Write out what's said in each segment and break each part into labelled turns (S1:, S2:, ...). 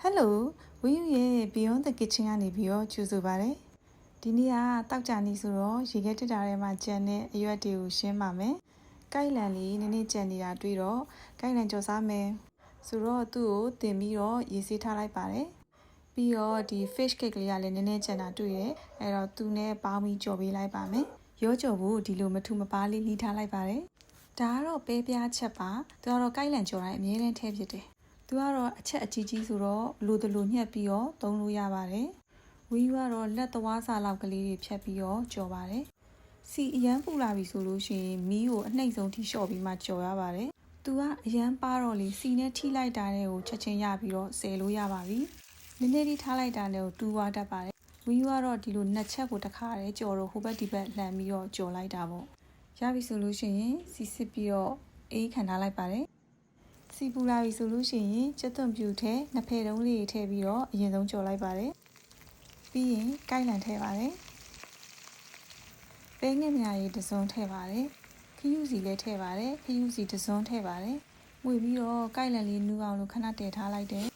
S1: Hello ဝင်းယူရဲ့ Beyond the Kitchen ကနေပြီးတော့ကြိုဆိုပါရစေ။ဒီနေ့ကတောက်ကြနေဆိုတော့ရေခဲတက်တာထဲမှာကြံတဲ့အရွက်တွေကိုရှင်းပါမယ်။ကိုက်လန်လေးနည်းနည်းကြံနေတာတွေ့တော့ကိုက်လန်ကြော်စားမယ်။ဆိုတော့သူ့ကိုတင်ပြီးတော့ရေစေးထားလိုက်ပါတယ်။ပြီးတော့ဒီ fish cake လေးကလည်းနည်းနည်းကြံတာတွေ့တယ်။အဲ့တော့သူနဲ့ပေါင်းပြီးကြော်ပေးလိုက်ပါမယ်။ရောကြော်ဖို့ဒီလိုမထူမပါလေးလှီးထားလိုက်ပါတယ်။ဒါကတော့ပဲပြားချက်ပါ။သူကတော့ကိုက်လန်ကြော်တိုင်းအမြဲတမ်းထည့်ဖြစ်တယ်။သူကတော့အချက်အကြီးကြီးဆိုတော့လိုတလိုညှက်ပြီးတော့သုံးလို့ရပါတယ်။ဝီယူကတော့လက်သွားစာလောက်ကလေးတွေဖြတ်ပြီးတော့ကြော်ပါတယ်။စီအရန်ပူလာပြီဆိုလို့ရှိရင်မီးကိုအနှိမ့်ဆုံးထိလျှော့ပြီးမှကြော်ရပါတယ်။သူကအရန်ပါတော့လေစီနဲ့ထိလိုက်တာတဲ့ကိုချက်ချင်းရပြီးတော့ဆယ်လို့ရပါပြီ။နည်းနည်းလေးထားလိုက်တာနဲ့ကိုတူသွားတတ်ပါတယ်။ဝီယူကတော့ဒီလိုနှစ်ချက်ကိုတစ်ခါတည်းကြော်တော့ဟိုဘက်ဒီဘက်လှန်ပြီးတော့ကြော်လိုက်တာပေါ့။ရပြီဆိုလို့ရှိရင်စီစစ်ပြီးတော့အေးခံထားလိုက်ပါတယ်။စီပူလာပြီဆိုလို့ရှိရင်ကျက်သွန်ပြူထဲနှစ်ဖက်တုံးလေးထည့်ပြီးတော့အရင်ဆုံးကြော်လိုက်ပါတယ်။ပြီးရင်ကိုက်လန်ထည့်ပါတယ်။ပဲငယ်မြားရေးတစ်စုံထည့်ပါတယ်။ခရူးစီလည်းထည့်ပါတယ်။ခရူးစီတစ်စုံထည့်ပါတယ်။ငွေပြီးတော့ကိုက်လန်လေးနူးအောင်လို့ခဏတည်ထားလိုက်တယ်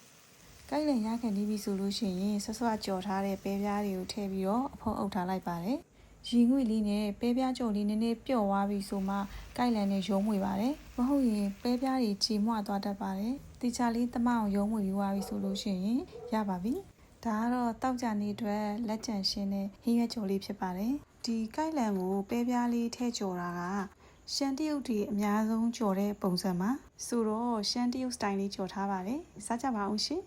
S1: ။ကိုက်လန်ရခံပြီးပြီဆိုလို့ရှိရင်ဆွဆွကြော်ထားတဲ့ပဲပြားတွေကိုထည့်ပြီးတော့အဖုံးအုပ်ထားလိုက်ပါတယ်။ရေငွေလေးနဲ့ပဲပြားကြော်လေးနည်းနည်းပျော့သွားပြီဆိုမှကိုက်လန်နဲ့ရုံးမွေပါတယ်မဟုတ်ရင်ပဲပြားတွေကြေမွသွားတတ်ပါတယ်တေချာလေးတမအောင်ရုံးမွေပြီးသွားပြီဆိုလို့ရှိရင်ရပါပြီဒါကတော့တောက်ကြနေအတွက်လက်ကျန်ရှင်းတဲ့ဟင်းရွက်ကြော်လေးဖြစ်ပါတယ်ဒီကိုက်လန်ကိုပဲပြားလေးထည့်ကြော်တာကရှမ်းတရုတ်တွေအများဆုံးကြော်တဲ့ပုံစံပါဆိုတော့ရှမ်းတရုတ်စတိုင်လေးကြော်ထားပါတယ်စားကြပါအောင်ရှင်